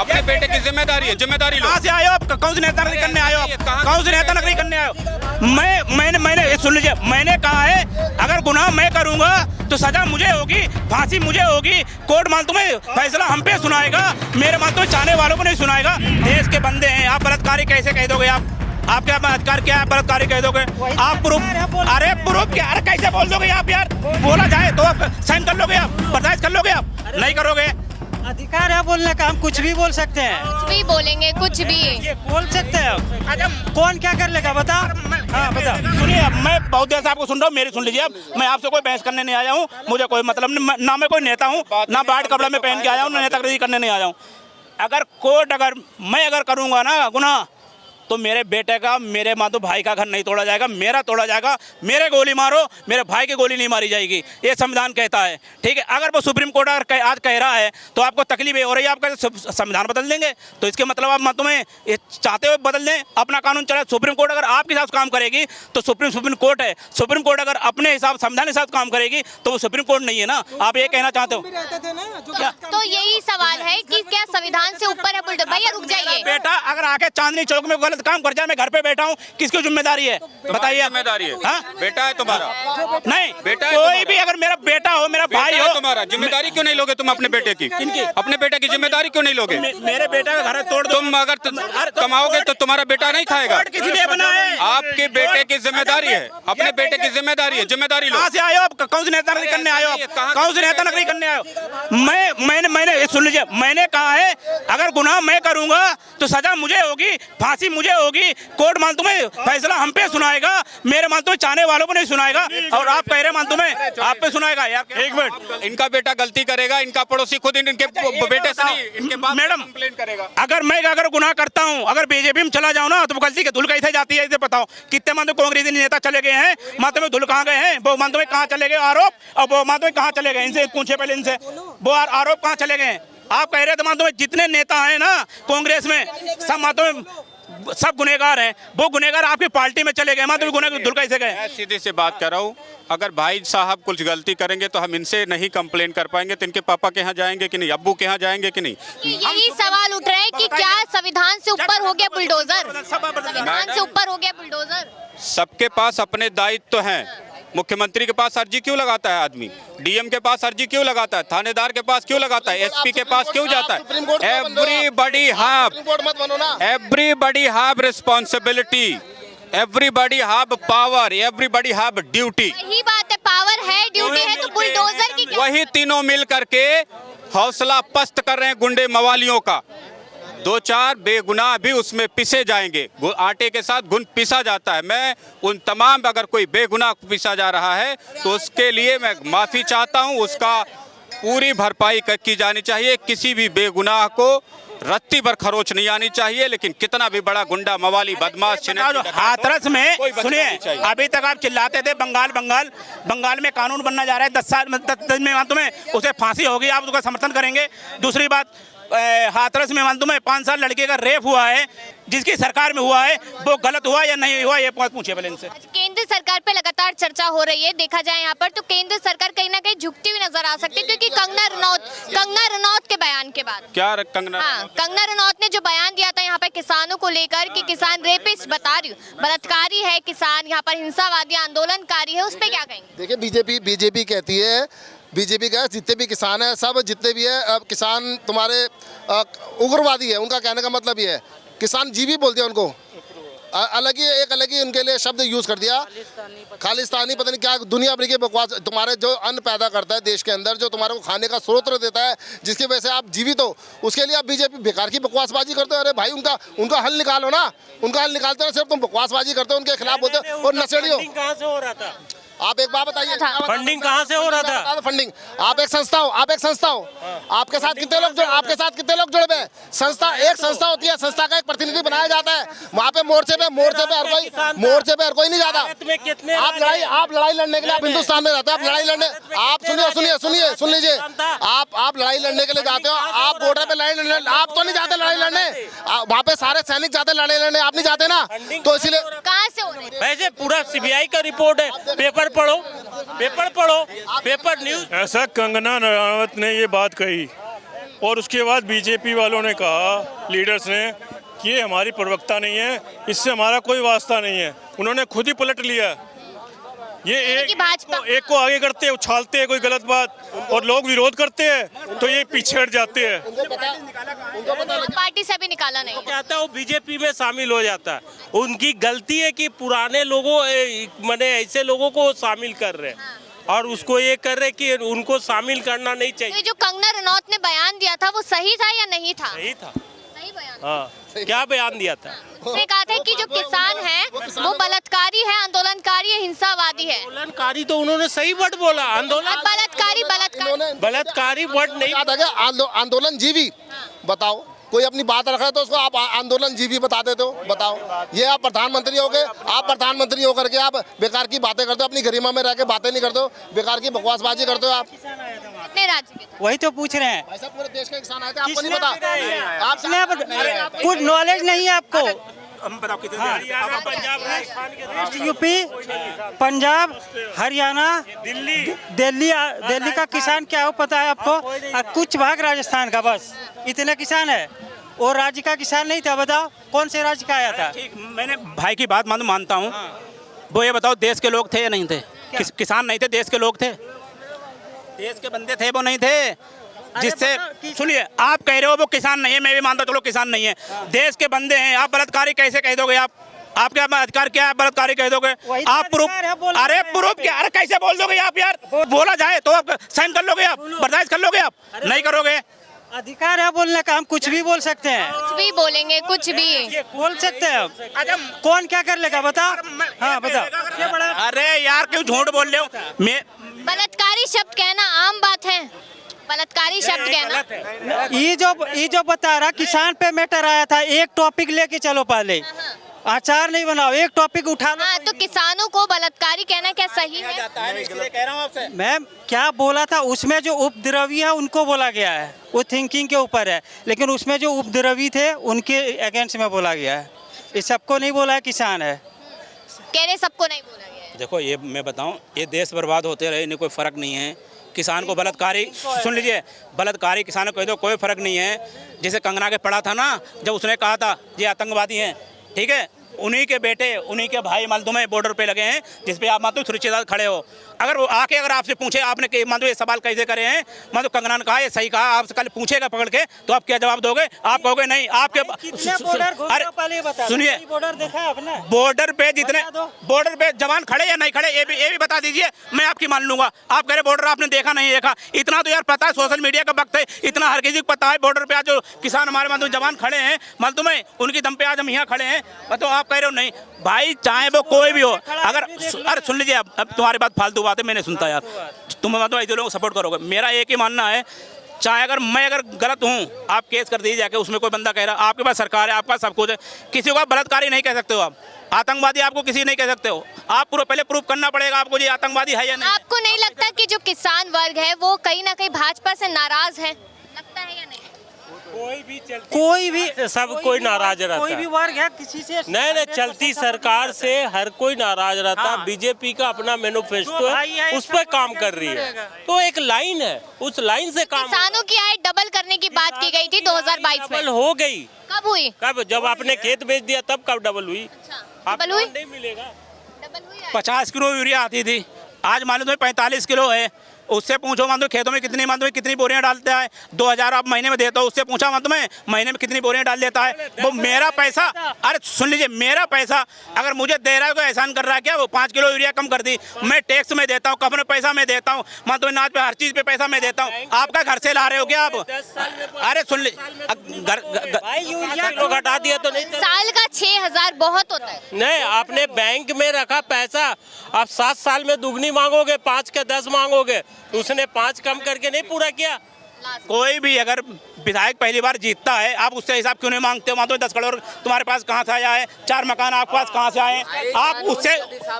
अपने बेटे की जिम्मेदारी है, जिम्मेदारी लो। कहाँ से आए हो आप? कौन सी नेता नगरी करने आए हो आप? कौन सी नेता नगरी करने आए हो? मैंने ये सुन लीजिए, मैंने कहा है अगर गुनाह मैं करूंगा तो सजा मुझे होगी, फांसी मुझे होगी। कोर्ट मान तुम्हें फैसला हम पे सुनाएगा, मेरे मान तुम्हें चाहने वालों को नहीं सुनाएगा। देश के बंदे हैं, आप बलात्कारी कैसे कह दोगे? आप क्या अधिकार क्या है बलात्कारी कह दोगे? आप प्रूफ, अरे प्रूफ क्या, अरे कैसे बोल दोगे आप यार? बोला जाए तो आप साइन कर लोगे, आप बर्दाश्त कर लोगे? आप नहीं करोगे। अधिकार है बोलने का, हम कुछ भी बोल सकते हैं, कुछ भी बोलेंगे, कुछ भी ये बोल सकते हैं। कौन क्या कर लेगा बता? हाँ बता। सुनिए, मैं बहुत देर से आपको सुन रहा हूँ, मेरी सुन लीजिए। अब मैं आपसे कोई बहस करने नहीं आया हूँ, मुझे कोई मतलब नहीं, ना मैं कोई नेता हूँ, ना बाढ़ कपड़ा में पहन के आया हूँ, ना नेतागिरी करने नहीं आया हूँ। अगर कोर्ट मैं अगर करूँगा ना गुनाह, तो मेरे बेटे का, मेरे मातो भाई का घर नहीं तोड़ा जाएगा, मेरा तोड़ा जाएगा। मेरे गोली मारो, मेरे भाई की गोली नहीं मारी जाएगी, ये संविधान कहता है। ठीक है, अगर वो सुप्रीम कोर्ट अगर आज कह रहा है तो आपको तकलीफ हो रही है, आप संविधान बदल देंगे, तो इसके मतलब आप मतों में ये चाहते हुए बदल दें, अपना कानून चला। सुप्रीम कोर्ट अगर आपके हिसाब से काम करेगी तो सुप्रीम कोर्ट है। सुप्रीम कोर्ट अगर अपने हिसाब, संविधान के हिसाब से काम करेगी तो वो सुप्रीम कोर्ट नहीं है ना। आप ये कहना चाहते हो? तो यही सवाल है कि क्या संविधान से ऊपर है बुलडोजर? भैया रुक जाइए। बेटा अगर आके चांदनी चौक में गलत काम कर जाए, मैं घर पे बैठा हूँ, किसकी जिम्मेदारी है बताइए? जिम्मेदारी है, हाँ? बेटा है तुम्हारा। नहीं, बेटा है कोई तुम्हारा। भी अगर मेरा बेटा हो, मेरा भाई हो, तुम्हारा जिम्मेदारी क्यों नहीं लोगे तुम अपने बेटे की? अपने बेटे की जिम्मेदारी क्यों नहीं लोगे? मेरे बेटे का घर तोड़ दो। तुम अगर कमाओगे तो तुम्हारा बेटा नहीं खाएगा। किसी ने बनाया है? आपके बेटे की जिम्मेदारी है, अपने बेटे की जिम्मेदारी है, जिम्मेदारी लो। कहाँ से आए हो आप? कौन सी नेता नगरी करने आए हो आप? कौन सी नेता नगरी करने आए हो? मैंने ये सुन लीजिए, मैंने कहा है अगर गुनाह मैं करूंगा तो सजा मुझे होगी, फांसी मुझे होगी। कोर्ट मान तुम्हें फैसला हम पे सुनाएगा, मेरे मान तुम्हें चाहने वालों को नहीं सुनाएगा, और आप कह रहे मान तुम्हें आप पे सुनाएगा। यार एक मिनट, इनका बेटा गलती करेगा, इनका पड़ोसी खुद इनके बेटे से नहीं, इनके बाप मैडम कंप्लेन करेगा। अगर गुनाह करता हूँ, अगर बीजेपी में चला जाऊँ ना, तो गलती के धुल कैसे जाती है? इसे बताओ, कितने मान कांग्रेसी नेता चले गए हैं, मान तुम्हें धुल कहाँ गए हैं? वो मान तुम्हें कहाँ चले गए आरोप, और वो मान तुम्हें कहाँ चले गए? इनसे पूछे पहले, इनसे वो आरोप कहाँ चले गए? आप कह रहे थे मान तुम्हें जितने नेता हैं ना कांग्रेस में, सब मान तुम्हें सब गुनेगार हैं। वो गुनेगार आपकी पार्टी में चले गए, मान तुम्हें गुनेगार धुल कैसे गए? मैं सीधे से बात कर रहा हूँ, अगर भाई साहब कुछ गलती करेंगे तो हम इनसे नहीं कंप्लेन कर पाएंगे, तो इनके पापा के यहाँ जाएंगे कि नहीं, अब्बू के यहाँ जाएंगे कि नहीं? यही सवाल उठ रहा है कि क्या संविधान से ऊपर हो गया बुलडोजर? संविधान से ऊपर हो गया बुलडोजर? सबके पास अपने दायित्व हैं। मुख्यमंत्री के पास अर्जी क्यों लगाता है आदमी? डीएम के पास अर्जी क्यों लगाता है? थानेदार के पास क्यों लगाता है? एसपी के पास क्यों जाता है? Everybody have responsibility, everybody have power, everybody have duty. यही बात है, पावर है, ड्यूटी है, तो बुलडोजर की क्या? वही तीनों मिल करके हौसला पस्त कर रहे हैं गुंडे मवालियों का। दो चार बेगुनाह भी उसमें पिसे जाएंगे, आटे के साथ घुन पिसा जाता है। मैं उन तमाम, अगर कोई बेगुनाह पिसा जा रहा है तो उसके लिए मैं माफ़ी चाहता हूं, उसका पूरी भरपाई की जानी चाहिए। किसी भी बेगुनाह को रत्ती भर खरोच नहीं आनी चाहिए, लेकिन कितना भी बड़ा गुंडा मवाली बदमाश हाथरस में, सुनिए, अभी तक आप चिल्लाते थे बंगाल में कानून बनना जा रहा है, 10 साल में तुम्हें उसे फांसी होगी, आप उसका समर्थन करेंगे? दूसरी बात, हाथरस में तुम्हें 5 साल लड़के का रेप हुआ है, जिसकी सरकार में हुआ है, वो गलत हुआ या नहीं हुआ, ये पूछिए पहले इनसे। केंद्र सरकार पे लगातार चर्चा हो रही है, देखा जाए यहाँ पर तो केंद्र सरकार कहीं ना कहीं झुकती हुई नजर आ सकती है, क्योंकि कंगना रनौत के बयान के बाद क्या कंगना रनौत ने जो बयान दिया था यहाँ पर किसानों को लेकर कि किसान रेपिस्ट बता रही हूँ, बलात्कारी है किसान, यहाँ पर हिंसावादी आंदोलनकारी है, उस पर क्या कहेंगे? देखिए, बीजेपी कहती है, बीजेपी का जितने भी किसान हैं, सब जितने भी है, अब किसान तुम्हारे उग्रवादी है, उनका कहने का मतलब ये है। किसान जीवी बोलते हैं उनको, अलग ही उनके लिए शब्द यूज़ कर दिया, खालिस्तानी, पता नहीं क्या दुनिया भर की बकवास। तुम्हारे जो अन्न पैदा करता है देश के अंदर, जो तुम्हारे को खाने का स्रोत देता है, जिसकी वजह से आप जीवित हो, उसके लिए आप बीजेपी बेकार की बकवासबाजी करते हो। अरे भाई, उनका हल निकालो ना, उनका हल निकालते हो, सिर्फ तुम बकवासबाजी करते हो, उनके खिलाफ होते हो और नशेड़ी हो। कहाँ से हो रहा था? आप एक बात बताइए, फंडिंग कहाँ से हो रहा था? फंडिंग, आप एक संस्था हो, आपके साथ कितने लोग जुड़े हुए हैं? एक संस्था होती है, संस्था का एक प्रतिनिधि बनाया जाता है, वहाँ पे मोर्चे पे हर कोई नहीं जाता। आप लड़ाई लड़ने के लिए, आप हिंदुस्तान में रहते हो, आप लड़ाई लड़ने, आप सुन लीजिए, आप लड़ाई लड़ने के लिए जाते हो, आप बॉर्डर पे लड़ाई लड़ने, आप तो नहीं जाते लड़ाई लड़ने, वहाँ पे सारे सैनिक जाते लड़ाई लड़ने, आप नहीं जाते ना, तो इसीलिए। कहाँ से हो रही है? वैसे पूरा सीबीआई का रिपोर्ट है, पेपर पढ़ो, पेपर न्यूज। ऐसा कंगना रनौत ने ये बात कही और उसके बाद बीजेपी वालों ने कहा, लीडर्स ने, कि ये हमारी प्रवक्ता नहीं है, इससे हमारा कोई वास्ता नहीं है। उन्होंने खुद ही पलट लिया। ये एक को आगे करते हैं, उछालते हैं कोई गलत बात, और लोग विरोध करते हैं तो ये पीछे हट जाते हैं। पार्टी से भी निकाला नहीं। कहता है वो बीजेपी में शामिल हो जाता है। उनकी गलती है कि पुराने लोगों माने ऐसे लोगों को शामिल कर रहे हैं और उसको ये कर रहे कि उनको शामिल करना नहीं चाहिए। तो जो कंगना रनौत ने बयान दिया था वो सही था या नहीं था? सही था। सही बयान। हाँ, क्या बयान दिया था? उसने कहा था कि जो किसान है वो बलात्कारी है, आंदोलनकारी है, हिंसावादी है। आंदोलनकारी तो उन्होंने सही वर्ड बोला। आंदोलन बलात्कारी वर्ड नहीं। याद आ गया आंदोलन जीवी। बताओ, कोई अपनी बात रख रहा है तो उसको आप आंदोलन जीवी बता देते हो। बताओ, ये आप प्रधानमंत्री हो गए, आप प्रधानमंत्री होकर के आप बेकार की बातें करते हो, अपनी गरिमा में रह के बातें नहीं करते हो, बेकार की बकवासबाजी करते हो आप। कितने राज्य के थे? वही तो पूछ रहे हैं। ऐसा पूरे देश के किसान आए थे, आपको नहीं पता? आपने कुछ नॉलेज नहीं है आपको। हम बताओ कितने हरियाणा, पंजाब, राजस्थान के यूपी, पंजाब, हरियाणा, दिल्ली का किसान क्या हो पता है आपको? कुछ भाग राजस्थान का, बस इतने किसान है। और राज्य का किसान नहीं था। बताओ कौन से राज्य का आया था? ठीक, मैंने भाई की बात मानता हूँ। वो ये बताओ, देश के लोग थे या नहीं थे? किसान नहीं थे, देश के लोग थे, देश के बंदे थे, वो नहीं थे? जिससे सुनिए, आप कह रहे हो वो किसान नहीं है, मैं भी मानता चलो किसान नहीं है, देश के बंदे हैं। आप बलात्कारी कैसे कह दोगे? आपके अधिकार क्या है बलात्कारी कह दोगे? आप प्रूफ, अरे प्रूफ क्या, अरे कैसे बोल दोगे आप यार? बोला जाए तो आप साइन कर लोगे, आप बर्दाश्त कर लोगे, आप नहीं करोगे? अधिकार है बोलने का, हम कुछ भी बोल सकते हैं। कुछ भी बोलेंगे, कुछ भी बोल सकते हैं। कौन क्या कर लेगा बताओ? हाँ बताओ। अरे यार क्यों झूठ बोल रहे हो? मैं बलात्कारी शब्द कहना आम बात है। बलात्कारी शब्द कहना, ये जो बता रहा, किसान पे मैटर आया था, एक टॉपिक लेके चलो, पहले आचार नहीं बनाओ, एक टॉपिक उठा लो। हाँ, तो किसानों को बलात्कारी कहना क्या सही है? कह रहा हूँ आपसे, मैम क्या बोला था उसमें? जो उपद्रवी है उनको बोला गया है, वो थिंकिंग के ऊपर है, लेकिन उसमें जो उपद्रवी थे उनके अगेंस्ट में बोला गया है। ये सबको नहीं बोला है किसान है, कह रहे सबको नहीं बोला गया है। देखो ये मैं बताऊं, ये देश बर्बाद होते रहे, इन्हें कोई फर्क नहीं है। किसान को बलात्कारी, सुन लीजिए, बलात्कारी किसानों को कह दो, कोई फर्क नहीं है। जैसे कंगना के पड़ा था ना, जब उसने कहा था ये आतंकवादी हैं, ठीक है, उन्हीं के बेटे, उन्हीं के भाई मालूम है बॉर्डर पे लगे हैं, जिसपे आप मालूम सुरक्षित खड़े हो। अगर वो आके अगर आपसे पूछे आपने मालूम ये सवाल कैसे करे हैं, मालूम कंगना ने कहा ये सही कहा, आपसे कल पूछेगा पकड़ के, तो आप क्या जवाब दोगे? आप कहोगे नहीं, आपके अरे सुनिए, बॉर्डर देखा आपने? बॉर्डर पे जितने बॉर्डर पे जवान खड़े या नहीं खड़े, ये भी बता दीजिए, मैं आपकी मान लूंगा। आप कह रहे बॉर्डर आपने देखा नहीं देखा, इतना तो यार पता है, सोशल मीडिया का वक्त है, इतना हर किसी को पता है बॉर्डर पे आज जो किसान हमारे मालूम जवान खड़े हैं, मालूम है उनकी दम पे आज हम यहाँ खड़े हैं। मतलब आप कह रहे हो नहीं भाई, चाहे वो कोई भी हो, अगर अरे सुन लीजिए, अब तुम्हारी बात फालतू बात है, मैंने सुनता यार, तुम मतलब ऐसे लोगों को सपोर्ट करोगे। मेरा एक ही मानना है, चाहे अगर मैं गलत हूँ, आप केस कर दीजिए जाके, उसमें कोई बंदा कह रहा आपके पास सरकार है, आपका सब कुछ है, किसी को आप बलात्कारी नहीं कह सकते हो, आप आतंकवादी आपको किसी नहीं कह सकते हो। आप पूरा पहले प्रूफ करना पड़ेगा आपको ये आतंकवादी है या नहीं। आपको नहीं लगता कि जो किसान वर्ग है वो कहीं ना कहीं भाजपा से नाराज है? लगता है या नहीं? कोई नाराज रहता, कोई भी वर्ग है किसी से नहीं, चलती सरकार से हर कोई नाराज रहता। हाँ। बीजेपी का अपना मैनिफेस्टो है, उस पर काम कर रही है, तो एक लाइन है, उस लाइन से काम। किसानों की आय डबल करने की बात की गई थी 2022 में, डबल हो गई। कब हुई? कब? जब आपने खेत बेच दिया तब कब डबल हुई? डबल हुई? नहीं मिलेगा। डबल हुई आय? 50 किलो यूरिया आती थी, आज मालूम है 45 किलो है। उससे पूछो मालूम खेतों में कितनी बोरियां डालता है, 2000 आप महीने में देता हो, उससे पूछा मालूम है महीने में कितनी बोरियां डाल देता है। वो मेरा पैसा, अरे सुन लीजिए, मेरा पैसा अगर मुझे दे रहा है तो एहसान कर रहा है क्या? वो 5 किलो यूरिया कम कर दी, मैं टैक्स में देता हूँ, अपने पैसा में देता हूँ, मालूम नाच पे हर चीज पे पैसा मैं देता हूँ। आपका घर से ला रहे हो क्या आप? अरे सुन लीजिए, लोग हटा दिया तो नहीं, साल का 6000 बहुत होता है। नहीं, आपने बैंक में रखा पैसा, आप 7 साल में दुगनी मांगोगे, 5 के 10 मांगोगे, उसने 5 कम करके नहीं पूरा किया। कोई भी अगर विधायक पहली बार जीतता है, आप उससे हिसाब क्यों नहीं मांगते हो? मानते 10 करोड़ तुम्हारे पास कहाँ से आया है, 4 मकान आपके पास कहाँ से आए? आप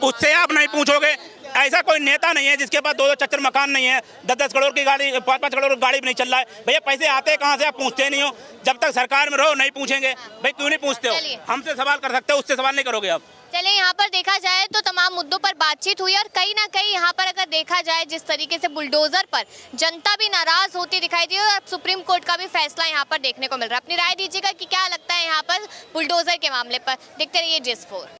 उससे आप नहीं पूछोगे ऐसा कोई नेता नहीं है जिसके पास 2-2 4-4 मकान नहीं है, 10-10 करोड़ की गाड़ी, 5-5 करोड़ की गाड़ी भी नहीं चल रहा है। भैया पैसे आते कहाँ से, आप पूछते नहीं हो। जब तक सरकार में रहो नहीं पूछेंगे। भाई क्यों नहीं पूछते हो? हमसे सवाल कर सकते हो, उससे सवाल नहीं करोगे आप। चलिए, यहाँ पर देखा जाए तो तमाम मुद्दों पर बातचीत हुई और कहीं ना कहीं यहाँ पर अगर देखा जाए जिस तरीके से बुलडोजर पर जनता भी नाराज होती दिखाई दी और सुप्रीम कोर्ट का भी फैसला यहाँ पर देखने को मिल रहा है। अपनी राय दीजिएगा कि क्या लगता है यहाँ पर बुलडोजर के मामले पर। देखते रहिए GS4।